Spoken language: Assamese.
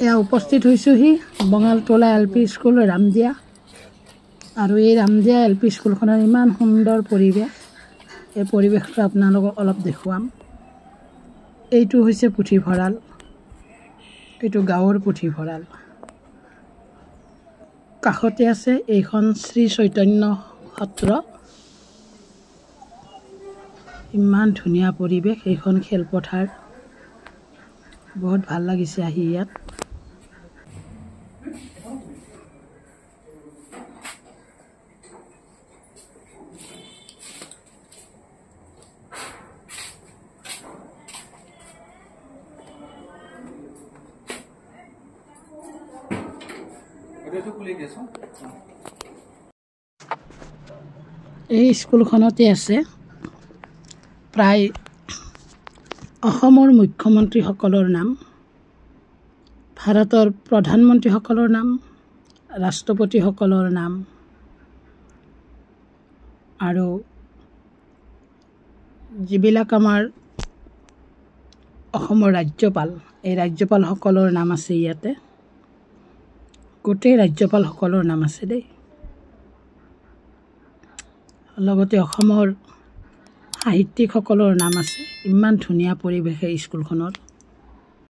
এয়া উপস্থিত হৈছোহি বঙালতলা LP স্কুল ৰামদিয়া আৰু এই ৰামদিয়া LP স্কুলখনৰ ইমান সুন্দৰ পৰিৱেশ এই পৰিৱেশটো আপোনালোকক অলপ দেখুৱাম এইটো হৈছে পুথিভঁৰাল এইটো গাঁৱৰ পুথিভঁৰাল কাষতে আছে এইখন শ্ৰী চৈতন্য সত্ৰ ইমান ধুনীয়া পৰিৱেশ এইখন খেলপথাৰ বহুত ভাল লাগিছে আহি ইয়াত এই স্কুলখনতে আছে প্ৰায় অসমৰ মুখ্যমন্ত্ৰীসকলৰ নাম ভাৰতৰ প্ৰধানমন্ত্ৰীসকলৰ নাম ৰাষ্ট্ৰপতিসকলৰ নাম আৰু যিবিলাক আমাৰ অসমৰ ৰাজ্যপাল এই ৰাজ্যপালসকলৰ নাম আছে ইয়াতে গোটেই ৰাজ্যপালসকলৰ নাম আছে দেই লগতে অসমৰ সাহিত্যিকসকলৰ নাম আছে ইমান ধুনীয়া পৰিৱেশ এই স্কুলখনৰ